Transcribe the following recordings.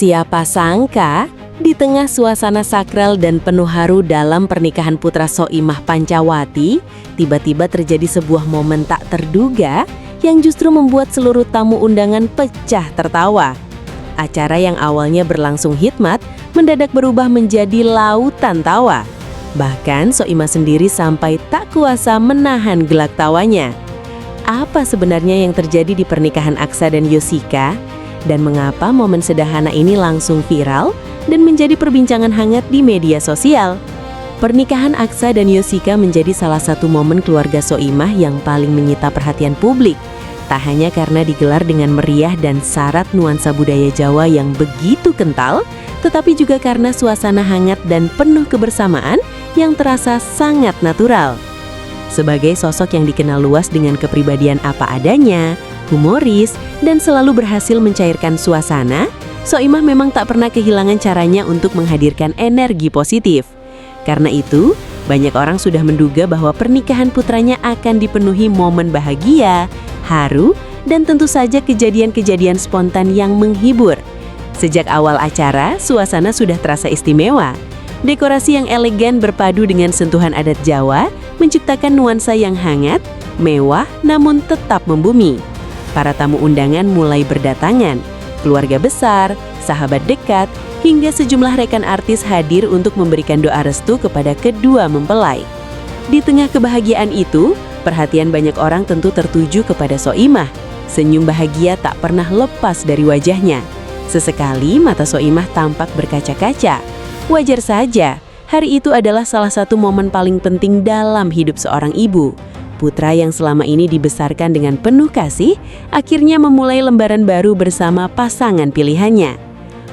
Siapa sangka, di tengah suasana sakral dan penuh haru dalam pernikahan putra Soimah Pancawati, tiba-tiba terjadi sebuah momen tak terduga yang justru membuat seluruh tamu undangan pecah tertawa. Acara yang awalnya berlangsung hikmat, mendadak berubah menjadi lautan tawa. Bahkan Soimah sendiri sampai tak kuasa menahan gelak tawanya. Apa sebenarnya yang terjadi di pernikahan Aksa dan Yoshika? Dan mengapa momen sederhana ini langsung viral dan menjadi perbincangan hangat di media sosial? Pernikahan Aksa dan Yoshika menjadi salah satu momen keluarga Soimah yang paling menyita perhatian publik. Tak hanya karena digelar dengan meriah dan syarat nuansa budaya Jawa yang begitu kental, tetapi juga karena suasana hangat dan penuh kebersamaan yang terasa sangat natural. Sebagai sosok yang dikenal luas dengan kepribadian apa adanya, humoris, dan selalu berhasil mencairkan suasana, Soimah memang tak pernah kehilangan caranya untuk menghadirkan energi positif. Karena itu, banyak orang sudah menduga bahwa pernikahan putranya akan dipenuhi momen bahagia, haru, dan tentu saja kejadian-kejadian spontan yang menghibur. Sejak awal acara, suasana sudah terasa istimewa. Dekorasi yang elegan berpadu dengan sentuhan adat Jawa menciptakan nuansa yang hangat, mewah, namun tetap membumi. Para tamu undangan mulai berdatangan, keluarga besar, sahabat dekat, hingga sejumlah rekan artis hadir untuk memberikan doa restu kepada kedua mempelai. Di tengah kebahagiaan itu, perhatian banyak orang tentu tertuju kepada Soimah. Senyum bahagia tak pernah lepas dari wajahnya. Sesekali mata Soimah tampak berkaca-kaca. Wajar saja, hari itu adalah salah satu momen paling penting dalam hidup seorang ibu. Putra yang selama ini dibesarkan dengan penuh kasih, akhirnya memulai lembaran baru bersama pasangan pilihannya.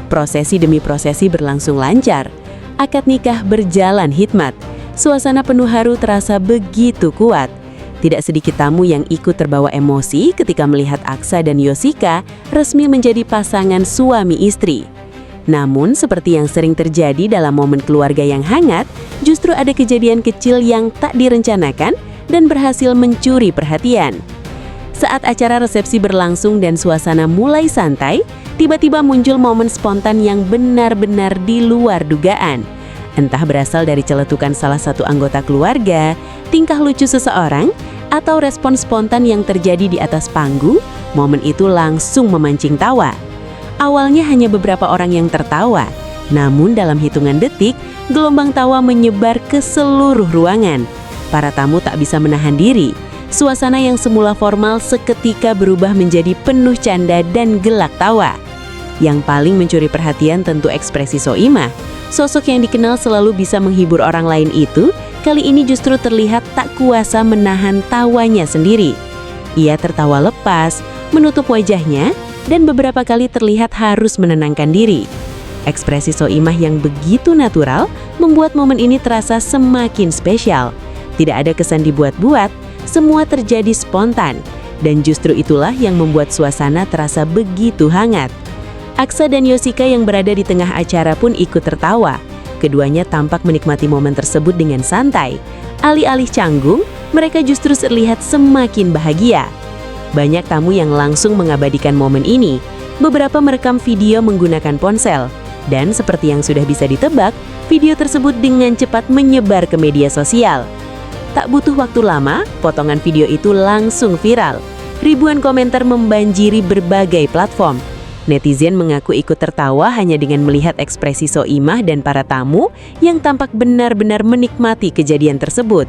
Prosesi demi prosesi berlangsung lancar. Akad nikah berjalan hikmat. Suasana penuh haru terasa begitu kuat. Tidak sedikit tamu yang ikut terbawa emosi ketika melihat Aksa dan Yoshika resmi menjadi pasangan suami istri. Namun, seperti yang sering terjadi dalam momen keluarga yang hangat, justru ada kejadian kecil yang tak direncanakan dan berhasil mencuri perhatian. Saat acara resepsi berlangsung dan suasana mulai santai, tiba-tiba muncul momen spontan yang benar-benar di luar dugaan. Entah berasal dari celetukan salah satu anggota keluarga, tingkah lucu seseorang, atau respon spontan yang terjadi di atas panggung, momen itu langsung memancing tawa. Awalnya hanya beberapa orang yang tertawa, namun dalam hitungan detik, gelombang tawa menyebar ke seluruh ruangan. Para tamu tak bisa menahan diri. Suasana yang semula formal seketika berubah menjadi penuh canda dan gelak tawa. Yang paling mencuri perhatian tentu ekspresi Soimah. Sosok yang dikenal selalu bisa menghibur orang lain itu, kali ini justru terlihat tak kuasa menahan tawanya sendiri. Ia tertawa lepas, menutup wajahnya, dan beberapa kali terlihat harus menenangkan diri. Ekspresi Soimah yang begitu natural membuat momen ini terasa semakin spesial. Tidak ada kesan dibuat-buat, semua terjadi spontan, dan justru itulah yang membuat suasana terasa begitu hangat. Aksa dan Yoshika yang berada di tengah acara pun ikut tertawa. Keduanya tampak menikmati momen tersebut dengan santai. Alih-alih canggung, mereka justru terlihat semakin bahagia. Banyak tamu yang langsung mengabadikan momen ini. Beberapa merekam video menggunakan ponsel. Dan seperti yang sudah bisa ditebak, video tersebut dengan cepat menyebar ke media sosial. Tak butuh waktu lama, potongan video itu langsung viral. Ribuan komentar membanjiri berbagai platform. Netizen mengaku ikut tertawa hanya dengan melihat ekspresi Soimah dan para tamu yang tampak benar-benar menikmati kejadian tersebut.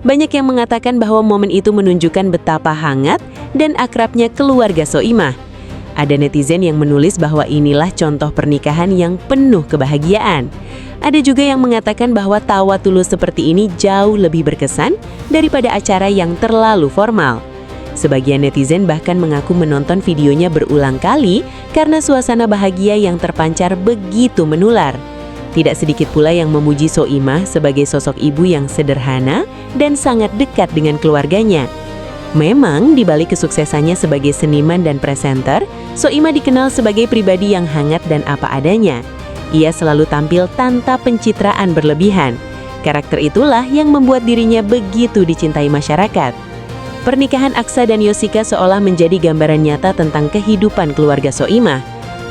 Banyak yang mengatakan bahwa momen itu menunjukkan betapa hangat dan akrabnya keluarga Soimah. Ada netizen yang menulis bahwa inilah contoh pernikahan yang penuh kebahagiaan. Ada juga yang mengatakan bahwa tawa tulus seperti ini jauh lebih berkesan daripada acara yang terlalu formal. Sebagian netizen bahkan mengaku menonton videonya berulang kali karena suasana bahagia yang terpancar begitu menular. Tidak sedikit pula yang memuji Soimah sebagai sosok ibu yang sederhana dan sangat dekat dengan keluarganya. Memang, di balik kesuksesannya sebagai seniman dan presenter, Soimah dikenal sebagai pribadi yang hangat dan apa adanya. Ia selalu tampil tanpa pencitraan berlebihan. Karakter itulah yang membuat dirinya begitu dicintai masyarakat. Pernikahan Aksa dan Yoshika seolah menjadi gambaran nyata tentang kehidupan keluarga Soimah.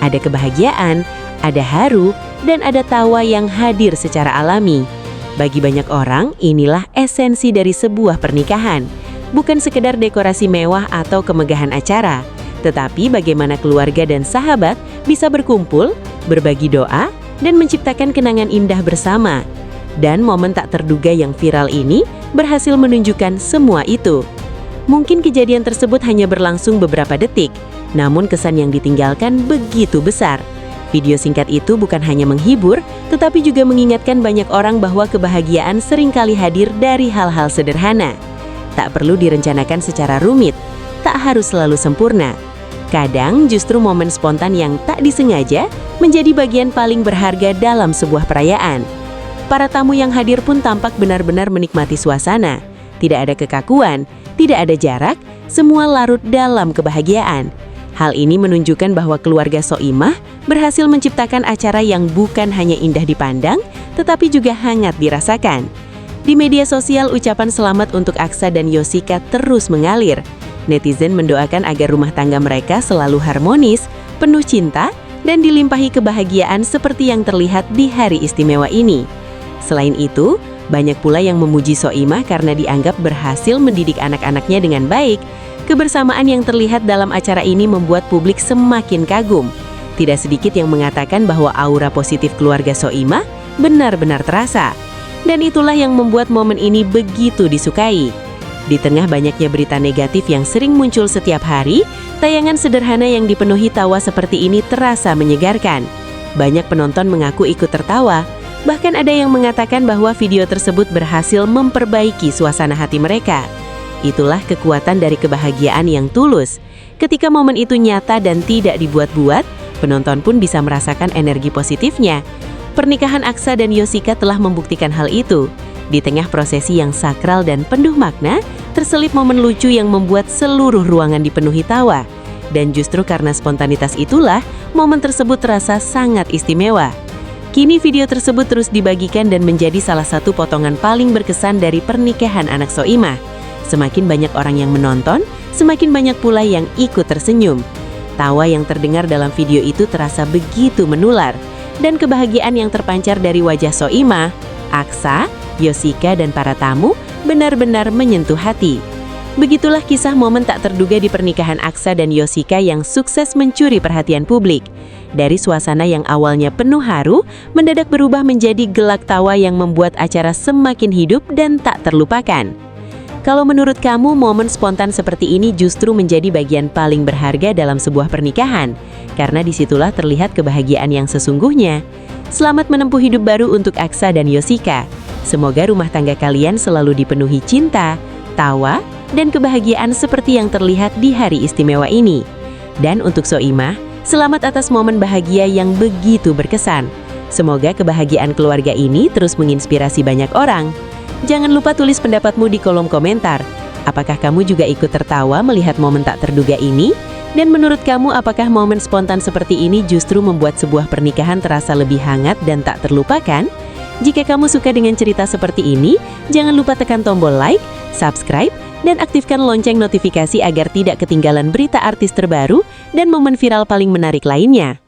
Ada kebahagiaan, ada haru, dan ada tawa yang hadir secara alami. Bagi banyak orang, inilah esensi dari sebuah pernikahan. Bukan sekedar dekorasi mewah atau kemegahan acara, tetapi bagaimana keluarga dan sahabat bisa berkumpul, berbagi doa, dan menciptakan kenangan indah bersama. Dan momen tak terduga yang viral ini berhasil menunjukkan semua itu. Mungkin kejadian tersebut hanya berlangsung beberapa detik, namun kesan yang ditinggalkan begitu besar. Video singkat itu bukan hanya menghibur, tetapi juga mengingatkan banyak orang bahwa kebahagiaan seringkali hadir dari hal-hal sederhana. Tak perlu direncanakan secara rumit, tak harus selalu sempurna. Kadang justru momen spontan yang tak disengaja menjadi bagian paling berharga dalam sebuah perayaan. Para tamu yang hadir pun tampak benar-benar menikmati suasana. Tidak ada kekakuan, tidak ada jarak, semua larut dalam kebahagiaan. Hal ini menunjukkan bahwa keluarga Soimah berhasil menciptakan acara yang bukan hanya indah dipandang, tetapi juga hangat dirasakan. Di media sosial, ucapan selamat untuk Aksa dan Yoshika terus mengalir. Netizen mendoakan agar rumah tangga mereka selalu harmonis, penuh cinta, dan dilimpahi kebahagiaan seperti yang terlihat di hari istimewa ini. Selain itu, banyak pula yang memuji Soimah karena dianggap berhasil mendidik anak-anaknya dengan baik. Kebersamaan yang terlihat dalam acara ini membuat publik semakin kagum. Tidak sedikit yang mengatakan bahwa aura positif keluarga Soimah benar-benar terasa. Dan itulah yang membuat momen ini begitu disukai. Di tengah banyaknya berita negatif yang sering muncul setiap hari, tayangan sederhana yang dipenuhi tawa seperti ini terasa menyegarkan. Banyak penonton mengaku ikut tertawa. Bahkan ada yang mengatakan bahwa video tersebut berhasil memperbaiki suasana hati mereka. Itulah kekuatan dari kebahagiaan yang tulus. Ketika momen itu nyata dan tidak dibuat-buat, penonton pun bisa merasakan energi positifnya. Pernikahan Aksa dan Yoshika telah membuktikan hal itu. Di tengah prosesi yang sakral dan penuh makna, terselip momen lucu yang membuat seluruh ruangan dipenuhi tawa. Dan justru karena spontanitas itulah, momen tersebut terasa sangat istimewa. Kini video tersebut terus dibagikan dan menjadi salah satu potongan paling berkesan dari pernikahan anak Soimah. Semakin banyak orang yang menonton, semakin banyak pula yang ikut tersenyum. Tawa yang terdengar dalam video itu terasa begitu menular, dan kebahagiaan yang terpancar dari wajah Soimah, Aksa, Yoshika, dan para tamu benar-benar menyentuh hati. Begitulah kisah momen tak terduga di pernikahan Aksa dan Yoshika yang sukses mencuri perhatian publik. Dari suasana yang awalnya penuh haru, mendadak berubah menjadi gelak tawa yang membuat acara semakin hidup dan tak terlupakan. Kalau menurut kamu, momen spontan seperti ini justru menjadi bagian paling berharga dalam sebuah pernikahan, karena disitulah terlihat kebahagiaan yang sesungguhnya. Selamat menempuh hidup baru untuk Aksa dan Yoshika. Semoga rumah tangga kalian selalu dipenuhi cinta, tawa, dan kebahagiaan seperti yang terlihat di hari istimewa ini. Dan untuk Soimah, selamat atas momen bahagia yang begitu berkesan. Semoga kebahagiaan keluarga ini terus menginspirasi banyak orang. Jangan lupa tulis pendapatmu di kolom komentar. Apakah kamu juga ikut tertawa melihat momen tak terduga ini? Dan menurut kamu, apakah momen spontan seperti ini justru membuat sebuah pernikahan terasa lebih hangat dan tak terlupakan? Jika kamu suka dengan cerita seperti ini, jangan lupa tekan tombol like, subscribe, dan aktifkan lonceng notifikasi agar tidak ketinggalan berita artis terbaru dan momen viral paling menarik lainnya.